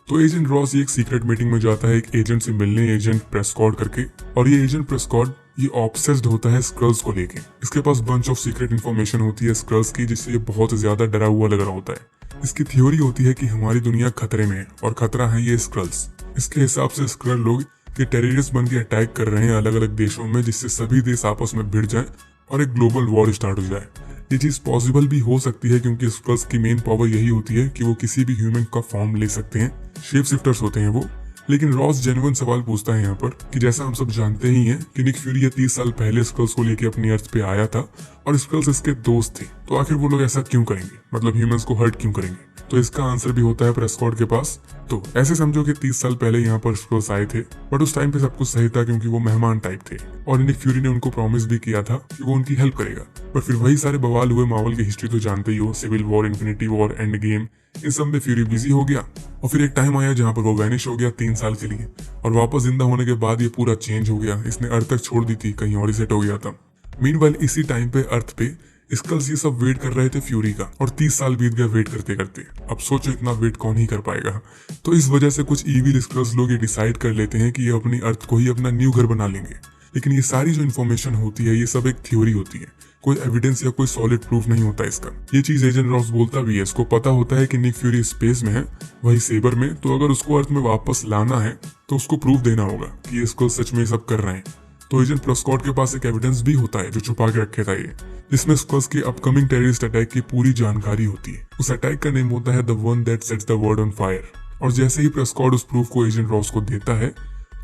तो agent Ross ये एक सीक्रेट मीटिंग में जाता है एक एजेंट से मिलने, एजेंट प्रेस्कॉट करके। और ये एजेंट प्रेस्कॉट ये ऑब्सेस्ड होता है स्क्रल्स को लेके। इसके पास बंच ऑफ सीक्रेट इन्फॉर्मेशन होती है स्क्रल्स की, जिससे ये बहुत ज्यादा डरा हुआ लग रहा होता है। इसकी थ्योरी होती है कि हमारी दुनिया खतरे में है और खतरा है ये स्क्रल्स। इसके हिसाब से स्क्रल लोग ये टेररिस्ट बन के अटैक कर रहे हैं अलग अलग देशों में, जिससे सभी देश आपस में भिड़ जाएं और एक ग्लोबल वॉर स्टार्ट हो जाए। ये चीज पॉसिबल भी हो सकती है क्योंकि स्क्रल्स की मेन पावर यही होती है कि वो किसी भी ह्यूमन का फॉर्म ले सकते हैं, शेप शिफ्टर्स होते हैं वो। लेकिन रॉस जेन्युइन सवाल पूछता है यहाँ पर कि जैसा हम सब जानते ही हैं कि निक फ्यूरी 30 साल पहले स्क्रल्स को लेके अपनी अर्थ पे आया था और स्क्रल्स इसके दोस्त थे, तो आखिर वो लोग ऐसा क्यों करेंगे, मतलब ह्यूमंस को हर्ट क्यों करेंगे। तो इसका आंसर भी होता है प्रेस्कॉट के पास। तो ऐसे समझो कि 30 साल पहले यहाँ पर स्क्रल्स आए थे, बट उस टाइम पे सब कुछ सही था क्योंकि वो मेहमान टाइप थे और निक फ्यूरी ने उनको प्रॉमिस भी किया था कि वो उनकी हेल्प करेगा। पर फिर वही सारे बवाल हुए, मार्वल की हिस्ट्री तो जानते ही हो, Civil War, Infinity War, Endgame, इन सब में फ्यूरी बिजी हो गया और फिर एक टाइम आया जहाँ पर वो वैनिश हो गया 3 साल के लिए। और वापस जिंदा होने के बाद ये पूरा चेंज हो गया, इसने अर्थ तक छोड़ दी थी, कहीं और ही सेट हो गया था। मीनवाइल इसी टाइम पे अर्थ पे स्क्रल्स ये सब वेट कर रहे थे फ्यूरी का और 30 साल बीत गए वेट करते करते। अब सोचो इतना वेट कौन ही कर पाएगा। तो इस वजह से कुछ ईविल स्क्रल्स लोग ये डिसाइड कर लेते हैं कि ये अपनी अर्थ को ही अपना न्यू घर बना लेंगे। लेकिन ये सारी जो इन्फॉर्मेशन होती है ये सब एक थ्योरी होती है, कोई एविडेंस या कोई सॉलिड प्रूफ नहीं होता इसका। ये चीज एजेंट रॉस बोलता भी है, इसको पता होता है कि निक फ्यूरी स्पेस में है, वही सेबर में, तो अगर उसको अर्थ में वापस लाना है तो उसको प्रूफ देना होगा कि ये स्क्रल्स सच में सब कर रहे हैं। तो एजेंट प्रेस्कॉट के पास एक एविडेंस भी होता है जो छुपा के रखे था ये, जिसमें स्क्रल्स के अपकमिंग टेररिस्ट अटैक की पूरी जानकारी होती है। उस अटैक का नेम होता है the one that sets the world on fire. और जैसे ही प्रेस्कॉट उस प्रूफ को एजेंट रॉस को देता है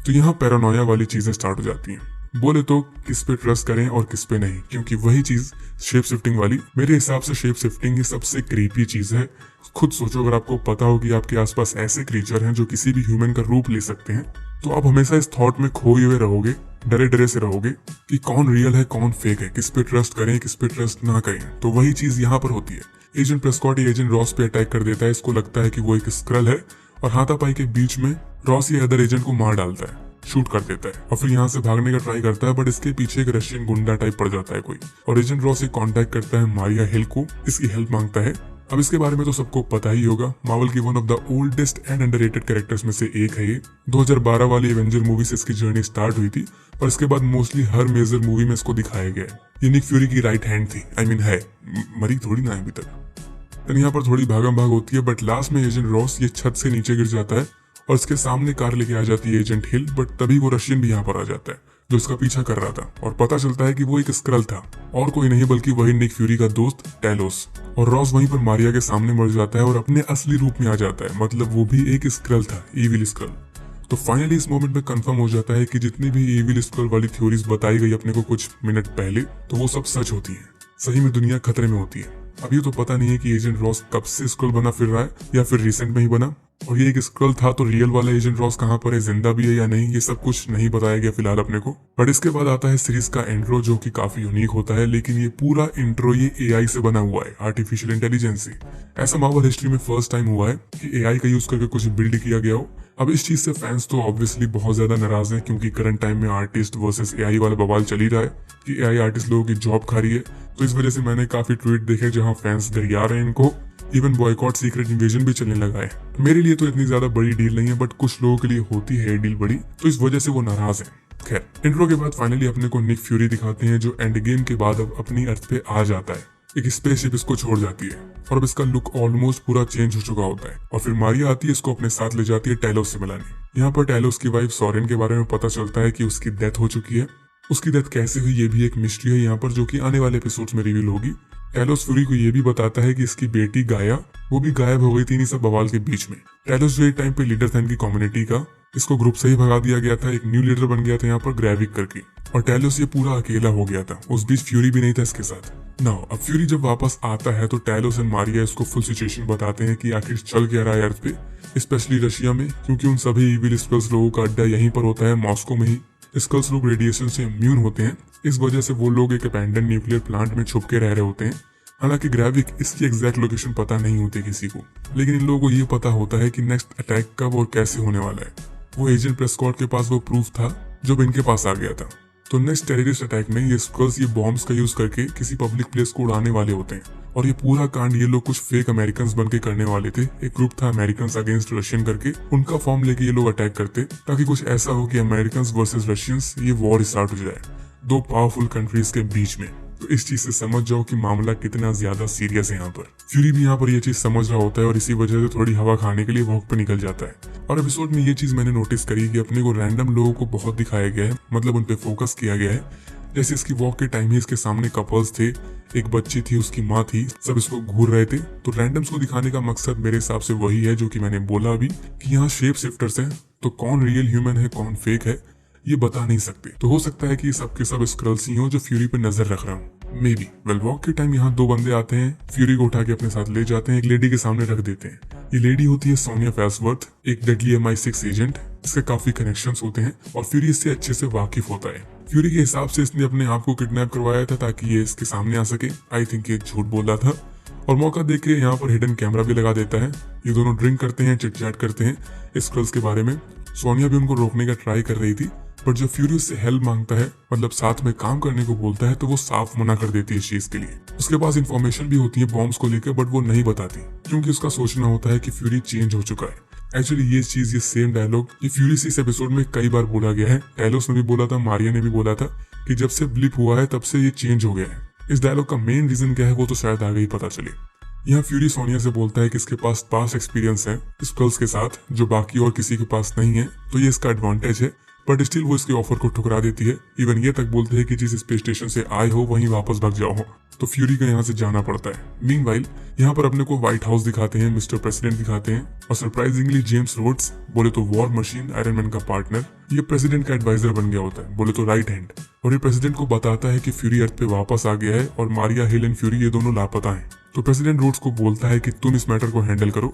तो यहाँ पैरानोया वाली चीजें स्टार्ट हो जाती हैं। बोले तो किस पे ट्रस्ट करें और किस पे नहीं, क्योंकि वही चीज शेप शिफ्टिंग वाली, मेरे हिसाब से शेप शिफ्टिंग ही सबसे क्रीपी चीज है। खुद सोचो, अगर आपको पता हो कि आपके आसपास ऐसे क्रीचर हैं जो किसी भी ह्यूमन का रूप ले सकते हैं, तो आप हमेशा इस थॉट में खोए हुए रहोगे, डरे डरे से रहोगे कि कौन रियल है कौन फेक है, किस पे ट्रस्ट करें किस पे ट्रस्ट ना करें। तो वही चीज यहाँ पर होती है। एजेंट प्रेस्कॉट एजेंट रॉस पे अटैक कर देता है, इसको लगता है कि वो एक स्क्रल है और हाथापाई के बीच में रॉस ये अदर एजेंट को मार डालता है, शूट कर देता है और फिर यहाँ से भागने का ट्राई करता है, बट इसके पीछे एक रशियन गुंडा टाइप पड़ जाता है कोई। और एजेंट रॉस से कांटेक्ट करता है मारिया हिल को, इसकी हेल्प मांगता है। अब इसके बारे में तो सबको पता ही होगा, मार्वल की one of the oldest and underrated characters में से एक है ये। 2012 वाली एवेंजर मूवी से इसकी जर्नी स्टार्ट हुई थी और इसके बाद मोस्टली हर मेजर मूवी में इसको दिखाया गया है। ये निक फ्यूरी की राइट हैंड थी, आई मीन है, मरी थोड़ी ना अभी तक। यहाँ पर थोड़ी भागम भाग होती है, बट लास्ट में एजेंट रॉस ये छत से नीचे गिर जाता है और इसके सामने कार लेके आ जाती है एजेंट हिल, बट तभी वो रशियन भी यहाँ पर आ जाता है जो इसका पीछा कर रहा था और पता चलता है कि वो एक स्क्रल था और कोई नहीं बल्कि वही निक फ्यूरी का दोस्त टेलोस। और रॉस वहीं पर मारिया के सामने मर जाता है और अपने असली रूप में आ जाता है, मतलब वो भी एक स्क्रल था, इविल स्क्रल। तो फाइनली इस मोमेंट में कंफर्म हो जाता है कि जितनी भी इविल स्क्रल वाली थ्योरीज बताई गई अपने को कुछ मिनट पहले, तो वो सब सच होती है। सही में दुनिया खतरे में होती है। अब ये तो पता नहीं है कि एजेंट रॉस कब से स्क्रल बना फिर रहा है या फिर रिसेंट में ही बना, और ये एक स्क्रल था तो रियल वाला एजेंट रॉस कहाँ पर है, जिंदा भी है या नहीं, ये सब कुछ नहीं बताया गया फिलहाल अपने को। बट इसके बाद आता है सीरीज का इंट्रो जो कि काफी यूनिक होता है, लेकिन ये पूरा इंट्रो ये एआई से बना हुआ है, आर्टिफिशियल इंटेलिजेंस से। ऐसा मार्वल हिस्ट्री में फर्स्ट टाइम हुआ है कि एआई का यूज करके कुछ बिल्ड किया गया हो। अब इस चीज से फैंस तो ऑब्वियसली बहुत ज्यादा नाराज हैं क्योंकि करंट टाइम में आर्टिस्ट वर्सेस एआई वाला बवाल चल ही रहा है कि एआई आर्टिस्ट लोगों की जॉब खा रही है। तो इस वजह से मैंने काफी ट्वीट देखे जहां फैंस गरिया रहे हैं इनको, इवन बॉयकॉट सीक्रेट इन्वेजन भी चलने लगा है। मेरे लिए तो इतनी ज्यादा बड़ी डील नहीं है, बट कुछ लोगों के लिए होती है डील बड़ी, तो इस वजह से वो नाराज है। खैर, इंट्रो के बाद फाइनली अपने को निक फ्यूरी दिखाते हैं जो एंड गेम के बाद अब अपनी अर्थ पे आ जाता है। एक स्पेसशिप इसको छोड़ जाती है और अब इसका लुक ऑलमोस्ट पूरा चेंज हो चुका होता है। और फिर मारिया आती है, इसको अपने साथ ले जाती है टेलोस से मिलाने। यहाँ पर टेलोस की वाइफ सोरेन के बारे में पता चलता है कि उसकी डेथ हो चुकी है। उसकी डेथ कैसे हुई ये भी एक मिस्ट्री है यहाँ पर, जो कि आने वाले एपिसोड्स में रिवील होगी। टेलोस फ्यूरी को ये भी बताता है कि इसकी बेटी गाया वो भी गायब हो गई थी इन सब बवाल के बीच में। टेलोस जो एक टाइम पे लीडर था इनकी कम्युनिटी का, इसको ग्रुप से ही भगा दिया गया था, एक न्यू लीडर बन गया था यहाँ पर ग्रेविक करके, और टेलोस ये पूरा अकेला हो गया था। उस बीच फ्यूरी भी नहीं था इसके साथ। नाउ अब फ्यूरी जब वापस आता है तो टेलोस एंड मारिया इसको फुल सिचुएशन बताते हैं कि आखिर चल क्या रहा है अर्थ पे, स्पेशली रशिया में, क्योंकि उन सभी इविल स्क्रल्स लोगों का अड्डा यहीं पर होता है, मॉस्को में ही। स्क्रल्स लोग रेडिएशन से इम्यून होते हैं, इस वजह से वो लोग एक अबैंडन न्यूक्लियर प्लांट में छुप के रह रहे होते हैं। हालांकि ग्रेविक इसकी एग्जैक्ट लोकेशन पता नहीं होती किसी को, लेकिन इन लोगों को ये पता होता है कि नेक्स्ट अटैक कब और कैसे होने वाला है। वो एजेंट प्रेस्कॉट के पास वो प्रूफ था जो इनके पास आ गया था। तो नेक्स्ट टेररिस्ट अटैक में ये स्क्रल्स ये बॉम्ब्स का यूज करके किसी पब्लिक प्लेस को उड़ाने वाले होते हैं। और ये पूरा कांड ये लोग कुछ फेक अमेरिकन बन के करने वाले थे। एक ग्रुप था अमेरिकन अगेंस्ट रशियन करके, उनका फॉर्म लेके ये लोग अटैक करते ताकि कुछ ऐसा हो कि अमेरिकन वर्सेस रशियंस ये वॉर स्टार्ट हो जाए दो पावरफुल कंट्रीज के बीच में। तो इस चीज से समझ जाओ कि मामला कितना ज्यादा सीरियस है यहाँ पर। फ्यूरी भी यहाँ पर ये चीज समझ रहा होता है और इसी वजह से थोड़ी हवा खाने के लिए वॉक पे निकल जाता है। और एपिसोड में ये चीज मैंने नोटिस करी कि अपने को रैंडम लोगों को बहुत दिखाया गया है, मतलब उन पे फोकस किया गया है। जैसे इसकी वॉक के टाइम ही इसके सामने कपल्स थे, एक बच्ची थी, उसकी माँ थी, सब इसको घूर रहे थे। तो रैंडम्स को दिखाने का मकसद मेरे हिसाब से वही है जो कि मैंने बोला अभी कि यहाँ शेप शिफ्टर्स हैं, तो कौन रियल ह्यूमन है कौन फेक है ये बता नहीं सकते। तो हो सकता है कि सब के सब स्क्रल्स ही हो जो फ्यूरी पे नजर रख रहा हूँ, मे बी। वेल वॉक के टाइम यहाँ दो बंदे आते हैं, फ्यूरी को उठा के अपने साथ ले जाते हैं, एक लेडी के सामने रख देते हैं। ये लेडी होती है सोनिया फेल्सवर्थ, एक डेडली MI6 एजेंट। इसके काफी कनेक्शंस होते हैं और फ्यूरी इससे अच्छे से वाकिफ होता है। फ्यूरी के हिसाब से इसने अपने आप को किडनैप करवाया था ताकि ये इसके सामने आ सके। आई थिंक ये झूठ बोल रहा था और मौका देख के यहाँ पर हिडन कैमरा भी लगा देता है। ये दोनों ड्रिंक करते हैं, चिट चैट करते हैं स्क्रल्स के बारे में। सोनिया भी उनको रोकने का ट्राई कर रही थी, पर जब फ्यूरी उससे हेल्प मांगता है, मतलब साथ में काम करने को बोलता है, तो वो साफ मना कर देती है इस चीज के लिए। उसके पास इंफॉर्मेशन भी होती है बॉम्ब्स को लेकर, बट वो नहीं बताती क्योंकि उसका सोचना होता है कि फ्यूरी चेंज हो चुका है। एक्चुअली ये चीज, ये सेम डायलॉग ये फ्यूरी से इस एपिसोड में कई बार बोला गया है। टैलोस ने भी बोला था, मारिया ने भी बोला था कि जब से ब्लिप हुआ है तब से ये चेंज हो गया है। इस डायलॉग का मेन रीजन क्या है वो तो शायद आगे ही पता चले। यहाँ फ्यूरी सोनिया से बोलता है कि इसके पास पास्ट एक्सपीरियंस है स्क्रल्स के साथ जो बाकी और किसी के पास नहीं है, तो ये इसका एडवांटेज है। बट स्टिल वो इसके ऑफर को ठुकरा देती है। इवन ये तक बोलते हैं कि जिस स्पेस स्टेशन से आए हो वहीं वापस भाग जाओ हो। तो फ्यूरी को यहाँ से जाना पड़ता है। मीनवाइल यहाँ पर अपने को व्हाइट हाउस दिखाते हैं, मिस्टर प्रेसिडेंट दिखाते हैं और सरप्राइजिंगली जेम्स रोड्स, बोले तो वॉर मशीन आयरन मैन का पार्टनर, ये प्रेसिडेंट का एडवाइजर बन गया होता है, बोले तो राइट हैंड। और ये प्रेसिडेंट को बताता है कि फ्यूरी अर्थ पे वापस आ गया है और मारिया हिल एंड फ्यूरी ये दोनों लापता हैं। तो प्रेसिडेंट रोड्स को बोलता है कि तुम इस मैटर को हैंडल करो।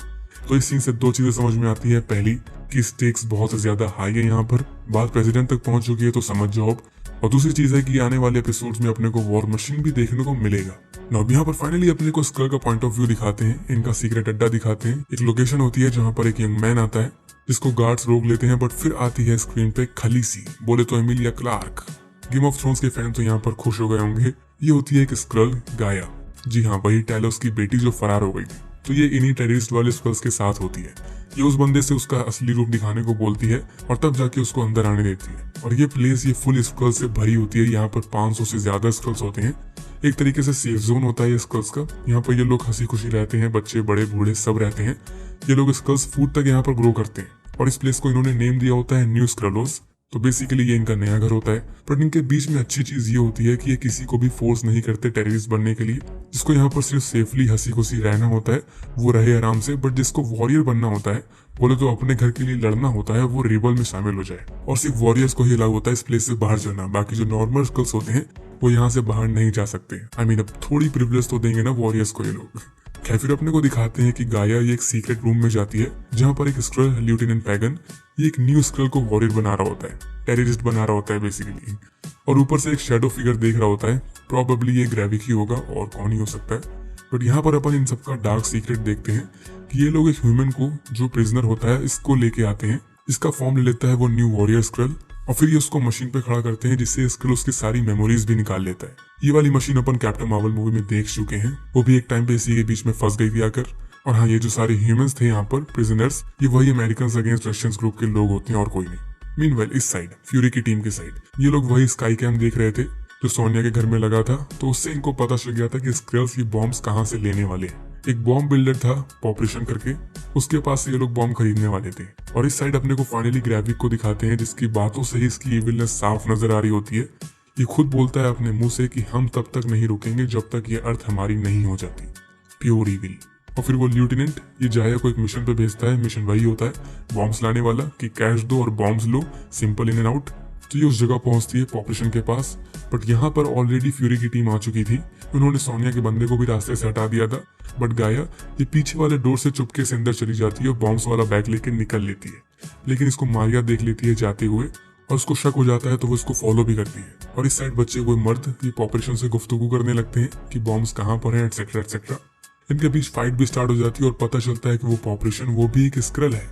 तो इस सीन से दो चीजें समझ में आती है। पहली कि स्टेक्स बहुत ज्यादा हाई है यहाँ पर, बात प्रेसिडेंट तक पहुंच चुकी है तो समझ जाओ। और दूसरी चीज है कि आने वाले एपिसोड्स में अपने को वॉर मशीन भी देखने को मिलेगा। अब यहाँ पर फाइनली अपने को स्क्रल का पॉइंट ऑफ व्यू दिखाते हैं, इनका सीक्रेट अड्डा दिखाते हैं। एक लोकेशन होती है जहाँ पर एक यंग मैन आता है जिसको गार्ड्स रोक लेते हैं, बट फिर आती है स्क्रीन पे खलीसी, बोले तो Emilia Clarke. Game of thrones के फैन तो यहाँ पर खुश हो गए होंगे। ये होती है एक स्क्रल गाया, जी हाँ वही टैलोस की बेटी जो फरार हो गई थी। तो ये इन्हीं टेररिस्ट वाले स्क्रल्स के साथ होती है। ये उस बंदे से उसका असली रूप दिखाने को बोलती है और तब जाके उसको अंदर आने देती है। और ये प्लेस ये फुल स्क्रल से भरी होती है। यहाँ पर 500 से ज्यादा स्क्रल्स होते हैं। एक तरीके से सेफ जोन होता है ये स्क्रल्स का। यहाँ पर ये लोग हंसी खुशी रहते हैं, बच्चे बड़े बूढ़े सब रहते हैं। ये लोग स्क्रल्स फूड तक यहाँ पर ग्रो करते हैं और इस प्लेस को इन्होंने नेम दिया होता है न्यू स्क्रलोस। तो बेसिकली ये इनका नया घर होता है। पर इनके बीच में अच्छी चीज ये होती है कि ये किसी को भी फोर्स नहीं करते टेररिस्ट बनने के लिए। जिसको यहाँ पर सिर्फ सेफली हंसी खुशी रहना होता है वो रहे आराम से, बट जिसको वॉरियर बनना होता है, बोले तो अपने घर के लिए लड़ना होता है, वो रिबल में शामिल हो जाए। और सिर्फ वॉरियर्स को ही अलाउ होता है इस प्लेस से बाहर जाना। बाकी जो नॉर्मल स्क्रल्स होते हैं वो यहाँ से बाहर नहीं जा सकते। आई मीन अब थोड़ी प्रिविलेज तो देंगे ना वॉरियर्स को ये लोग। खैर फिर अपने को दिखाते हैं कि गाया ये एक सीक्रेट रूम में जाती है जहाँ पर एक स्क्रल लेफ्टिनेंट पैगन ये एक न्यू स्क्रल को वॉरियर बना रहा होता है, टेररिस्ट बना रहा होता है बेसिकली। और ऊपर से एक शैडो फिगर देख रहा होता है, प्रोबेबली ये ग्रेविक ही होगा और कौन ही हो सकता है। बट यहाँ पर अपन इन सबका डार्क सीक्रेट देखते हैं कि ये लोग एक ह्यूमन को जो प्रिजनर होता है इसको लेके आते हैं। इसका फॉर्म ले लेता है वो न्यू वॉरियर स्क्रल और फिर ये उसको मशीन पे खड़ा करते हैं जिससे स्क्रल उसकी सारी मेमोरीज भी निकाल लेता है। ये वाली मशीन अपन कैप्टन मार्वल मूवी में देख चुके हैं, वो भी एक टाइम पे इसी के बीच में फंस गई थी आकर। और हाँ, ये जो सारे ह्यूमंस थे यहाँ पर प्रिजनर्स, ये वही अमेरिकन अगेंस्ट रशियंस ग्रुप के लोग होते हैं और कोई नहीं। मीनवाइल इस साइड फ्यूरी की टीम के साइड ये लोग वही स्काई कैम देख रहे थे जो सोनिया के घर में लगा था। तो उससे इनको पता चल गया था कि स्क्रल्स ये बॉम्ब्स कहाँ से लेने वाले हैं। एक बॉम्ब बिल्डर था पॉपरेशन करके, उसके पास से ये लोग बॉम्ब खरीदने वाले थे। और इस साइड अपने को फाइनली ग्रेविक को दिखाते हैं जिसकी बातों से ही इसकी इविलनेस साफ नजर आ रही होती है। ये खुद बोलता है अपने मुंह से कि हम तब तक नहीं रुकेंगे जब तक ये अर्थ हमारी नहीं हो जाती। Pure evil. और फिर वो लेफ्टिनेंट ये जाया को एक मिशन पे भेजता है। मिशन वही होता है बॉम्ब्स लाने वाला कि कैश दो और bombs low, simple in and out. तो ये उस जगह पहुंचती है पॉपरेशन के पास, बट यहाँ पर ऑलरेडी फ्यूरी की टीम आ चुकी थी। उन्होंने सोनिया के बंदे को भी रास्ते से हटा दिया था। बट गाया ये पीछे वाले डोर से चुपके से अंदर चली जाती है और बॉम्ब्स वाला बैग लेके निकल लेती है। लेकिन इसको मारिया देख लेती है जाते हुए और उसको शक हो जाता है तो वो इसको फॉलो भी करती है। और इस साइड बच्चे हुए मर्द ये पॉपरेशन से गुफ्तगू करने लगते हैं कि बॉम्ब्स कहाँ पर हैं एटसेट्रा एटसेट्रा। इनके बीच फाइट भी स्टार्ट हो जाती है और पता चलता है कि वो पॉपरेशन वो भी एक स्क्रल है।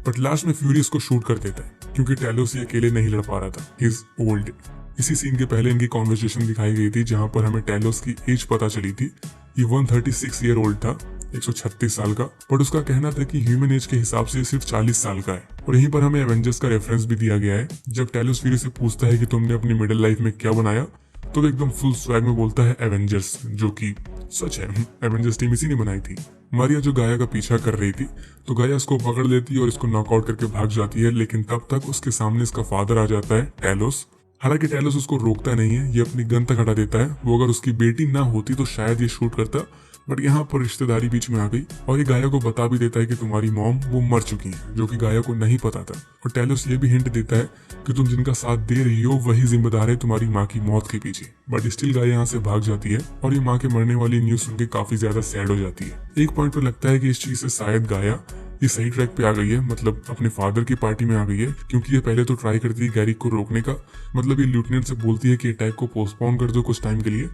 बट लास्ट में फ्यूरी इसको शूट कर देता है क्योंकि टैलोस ये अकेले नहीं लड़ पा रहा था, ही इज ओल्ड। इसी सीन के पहले इनकी कॉन्वर्सेशन दिखाई गई थी जहां पर हमें टैलोस की एज पता चली थी। ये 136 ईयर ओल्ड था, 136 साल का, बट उसका कहना था कि ह्यूमन एज के हिसाब से सिर्फ 40 साल का है। और यहीं पर हमें एवेंजर्स का रेफरेंस भी दिया गया है। जब टेलोस फ्यूरी से पूछता है कि तुमने अपनी मिडिल लाइफ में क्या बनाया, तो वो एकदम फुल स्वैग में बोलता है एवेंजर्स, जो कि सच है, एवेंजर्स टीम इसी ने बनाई थी। मारिया जो गाया का पीछा कर रही थी, तो गाया इसको पकड़ लेती है और इसको नॉकआउट करके भाग जाती है, लेकिन तब तक उसके सामने इसका फादर आ जाता है, टेलोस। हालांकि टेलोस उसको रोकता नहीं है, ये अपनी गन तक हटा देता है। वो अगर उसकी बेटी ना होती तो शायद ये शूट करता, बट यहाँ पर रिश्तेदारी बीच में आ गई और ये गाया को बता भी देता है कि तुम्हारी मॉम वो मर चुकी है, जो कि गाया को नहीं पता था। और टेलोस ये भी हिंट देता है कि तुम जिनका साथ दे रही हो वही जिम्मेदार है तुम्हारी माँ की मौत के पीछे। बट स्टिल गाया यहाँ से भाग जाती है और ये माँ के मरने वाली न्यूज सुन के काफी ज्यादा सैड हो जाती है। एक पॉइंट पर लगता है कि इस चीज से शायद गाया ये सही ट्रैक पे आ गई है, मतलब अपने फादर की पार्टी में आ गई है, क्योंकि ये पहले तो ट्राई करती है गैरिक को रोकने का, मतलब ये लेफ्टिनेंट से बोलती है कि अटैक को पोस्टपोन कर दो कुछ टाइम के लिए,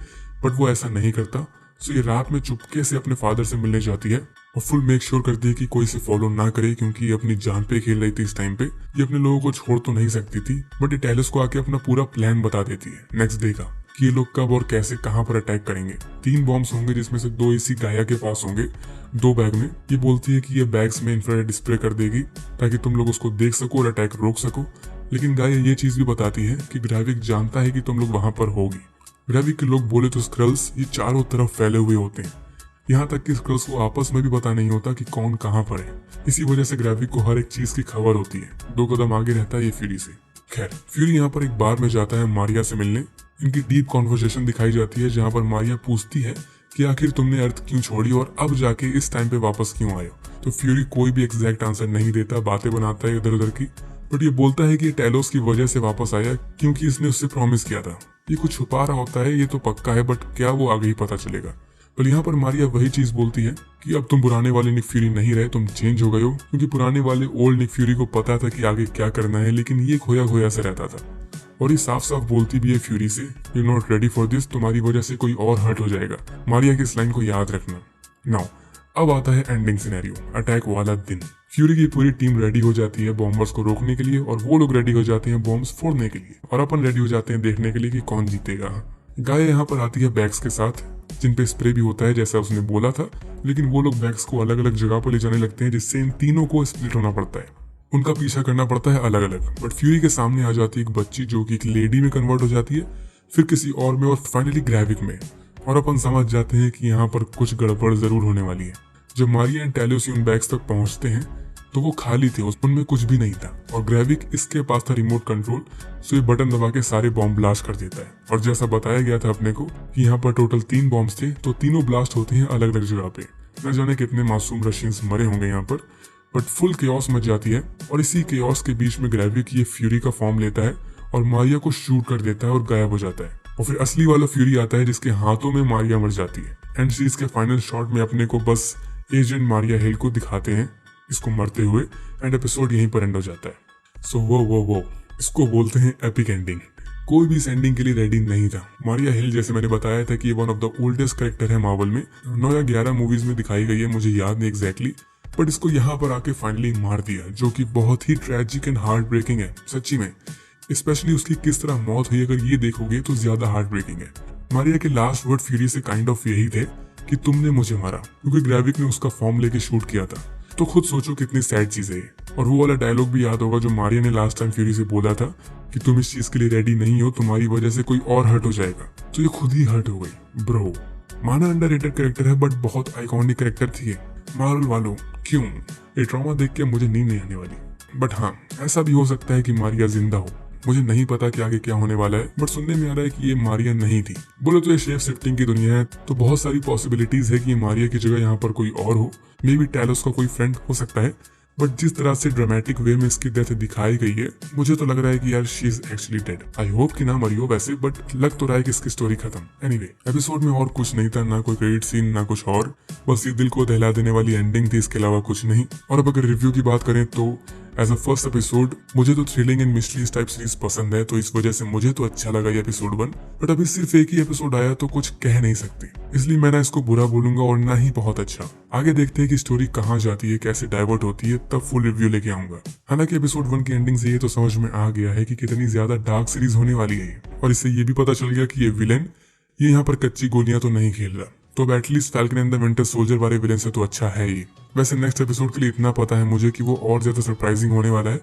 बट वो ऐसा नहीं करता। सो ये रात में चुपके से अपने फादर से मिलने जाती है और फुल मेक श्योर करती है कि कोई इसे फॉलो ना करे, क्योंकि ये अपनी जान पे खेल रही थी इस टाइम पे। ये अपने लोगों को छोड़ तो नहीं सकती थी, बट ये टेलोस को आके अपना पूरा प्लान बता देती है नेक्स्ट डे का, कि ये लोग कब और कैसे कहां पर अटैक करेंगे। 3 बॉम्ब्स होंगे, जिसमें से 2 इसी गाया के पास होंगे, 2 बैग में। ये बोलती है कि ये बैग्स में इंफ्रारेड डिस्प्ले कर देगी ताकि तुम लोग उसको देख सको और अटैक रोक सको। लेकिन गाया ये चीज भी बताती है कि ग्राविक जानता है कि तुम लोग वहां पर होगी। ग्राविक के लोग बोले तो स्क्रल्स ये चारों तरफ फैले हुए होते हैं, यहाँ तक कि स्क्रल्स को आपस में भी पता नहीं होता कि कौन कहाँ पर है। इसी वजह से ग्राविक को हर एक चीज की खबर होती है। 2 कदम आगे रहता है ये फ्यूरी से। खैर, फ्यूरी यहाँ पर एक बार में जाता है मारिया से मिलने। इनकी डीप कॉन्वर्सेशन दिखाई जाती है, जहाँ पर मारिया पूछती है कि आखिर तुमने अर्थ क्यों छोड़ी और अब जाके इस टाइम पे वापस क्यों आए हो। तो फ्यूरी कोई भी एग्जैक्ट आंसर नहीं देता, बातें बनाता है इधर उधर की, बट ये बोलता है कि टेलोस की वजह से वापस आया क्योंकि इसने उससे प्रॉमिस किया था। ये कुछ छुपा रहा होता है, ये तो पक्का है, बट क्या वो आगे ही पता चलेगा। पर यहाँ पर मारिया वही चीज बोलती है कि अब तुम पुराने वाले निक फ्यूरी नहीं रहे, तुम चेंज हो गए हो, क्योंकि पुराने वाले ओल्ड निक फ्यूरी को पता था कि आगे क्या करना है, लेकिन ये खोया खोया से रहता था। और ये साफ साफ बोलती भी है फ्यूरी से, you not ready for this, तुम्हारी वजह से कोई और हर्ट हो जाएगा। मारिया की इस लाइन को याद रखना। नाउ अब आता है एंडिंग सिनेरियो, अटैक वाला दिन। फ्यूरी की पूरी टीम रेडी हो जाती है बॉम्बर्स को रोकने के लिए, और वो लोग रेडी हो जाते हैं बॉम्ब्स फोड़ने के लिए, और अपन रेडी हो जाते हैं देखने के लिए कि कौन जीतेगा। गाया यहाँ पर आती है बैग्स के साथ, जिन पे स्प्रे भी होता है जैसा उसने बोला था, लेकिन वो लोग बैग्स को अलग अलग जगह पर ले जाने लगते हैं, जिससे इन तीनों को स्प्लिट होना पड़ता है, उनका पीछा करना पड़ता है अलग अलग। बट फ्यूरी के सामने आ जाती है एक बच्ची, जो कि एक लेडी में कन्वर्ट हो जाती है, फिर किसी और में, और फाइनली ग्रेविक में। और अपन समझ जाते हैं कि यहाँ पर कुछ गड़बड़ जरूर होने वाली है। जब मारिया एंड टेलोस उन बैग्स तक पहुंचते हैं तो वो खाली थे, उनमें कुछ भी नहीं था, और ग्रेविक इसके पास था रिमोट कंट्रोल, सो ये बटन दबा के सारे बॉम्ब ब्लास्ट कर देता है। और जैसा बताया गया था अपने को कि यहाँ पर टोटल 3 बॉम्ब्स थे, तो तीनों ब्लास्ट होते हैं अलग अलग जगह पे। न जाने कितने मासूम रशियंस मरे होंगे यहाँ पर, बट फुल केओस मच जाती है। और इसी केओस के बीच में ग्रेविक ये फ्यूरी का फॉर्म लेता है और मारिया को शूट कर देता है और गायब हो जाता है। और फिर असली वाला फ्यूरी आता है, जिसके हाथों में मारिया मर जाती है। एंड सीरीज के फाइनल शॉट में अपने को बस एजेंट मारिया हिल को दिखाते हैं इसको मरते हुए, एंड एपिसोड यहीं पर एंड हो जाता है। सो वो इसको बोलते हैं एपिक एंडिंग। कोई भी इस एंडिंग के लिए रेडी नहीं था। मारिया हिल, जैसे मैंने बताया था कि ये one of the oldest character है मार्वल में, 9 या 11 मूवीज में दिखाई गई है, मुझे याद नहीं एग्जैक्टली, बट इसको यहाँ पर आके फाइनली मार दिया, जो कि बहुत ही ट्रेजिक एंड हार्ट ब्रेकिंग है सच्ची में। स्पेशली उसकी किस तरह मौत हुई, अगर ये देखोगे तो ज्यादा हार्ट ब्रेकिंग है। मारिया के लास्ट वर्ड फ्यूरी से काइंड ऑफ यही थे कि तुमने मुझे मारा, क्योंकि ग्रेविक ने उसका फॉर्म लेके शूट किया था। तो खुद सोचो कितनी सैड चीज है। और वो वाला डायलॉग भी याद होगा जो मारिया ने लास्ट टाइम फ्यूरी से बोला था कि तुम इस चीज के लिए रेडी नहीं हो, तुम्हारी वजह से कोई और हर्ट हो जाएगा। तो ये खुद ही हर्ट हो गई। ब्रो, माना अंडररेटेड कैरेक्टर है, बट बहुत आइकॉनिक कैरेक्टर थी ये। मार्वल वालों क्यों, ये ट्रॉमा देख के मुझे नींद नहीं आने वाली। बट हाँ, ऐसा भी हो सकता है कि मारिया जिंदा हो, मुझे नहीं पता कि आगे क्या होने वाला है, बट सुनने में आ रहा है कि ये मारिया नहीं थी। बोले तो ये शेप शिफ्टिंग की दुनिया है, तो बहुत सारी पॉसिबिलिटीज है कि ये मारिया की जगह यहाँ पर कोई और हो, मे बी टेलोस का कोई फ्रेंड हो सकता है। बट जिस तरह से ड्रामेटिक वे में इसकी डेथ दिखाई गई है, मुझे तो लग रहा है कि यार she is actually dead. I hope कि ना मरी हो वैसे, बट लग तो रहा है कि इसकी स्टोरी खत्म। एनीवे, एपिसोड में और कुछ नहीं था, ना कोई क्रेडिट सीन ना कुछ और, बस ये दिल को दहला देने वाली एंडिंग थी, इसके अलावा कुछ नहीं। और अब अगर रिव्यू की बात करें तो एज अ फर्स्ट एपिसोड मुझे तो thrilling and mysteries type series पसंद है, तो इस वजह से मुझे तो अच्छा लगा ये एपिसोड 1। बट अभी सिर्फ एक ही एपिसोड आया तो कुछ कह नहीं सकते, इसलिए मैं ना इसको बुरा बोलूंगा और ना ही बहुत अच्छा। आगे देखते हैं कि स्टोरी कहाँ जाती है, कैसे डाइवर्ट होती है, तब फुल रिव्यू लेके आऊंगा। हालांकि एपिसोड 1 की एंडिंग से ये तो समझ में आ गया है कि कितनी ज्यादा डार्क सीरीज होने वाली है, और इससे ये भी पता चल गया कि ये विलेन ये यहाँ पर कच्ची गोलियां तो नहीं खेल रहा, तो अब at least falcon and the winter soldier वाले विलेन से तो अच्छा है ही। वैसे नेक्स्ट एपिसोड के लिए इतना पता है मुझे कि वो और ज्यादा सरप्राइजिंग होने वाला है।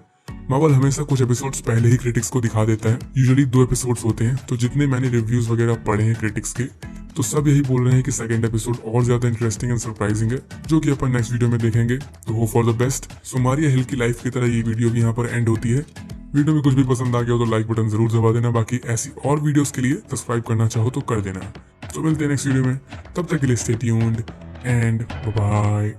मार्वल हमेशा कुछ एपिसोड्स पहले ही क्रिटिक्स को दिखा देता है, यूजुअली 2 एपिसोड्स होते हैं। तो जितने मैंने रिव्यूज वगैरह पढ़े हैं क्रिटिक्स के, तो सब यही बोल रहे हैं कि सेकंड एपिसोड और ज्यादा इंटरेस्टिंग एंड सरप्राइजिंग है, जो कि अपन नेक्स्ट वीडियो में देखेंगे। तो होप फॉर द बेस्ट। सो मारिया हिल की लाइफ की तरह ये वीडियो भी यहाँ पर एंड होती है। वीडियो में कुछ भी पसंद आ गया हो तो लाइक बटन जरूर दबा देना। बाकी ऐसी और वीडियोस के लिए सब्सक्राइब करना चाहो तो कर देना। तो मिलते हैं नेक्स्ट वीडियो में, तब तक के लिए stay tuned and bye bye.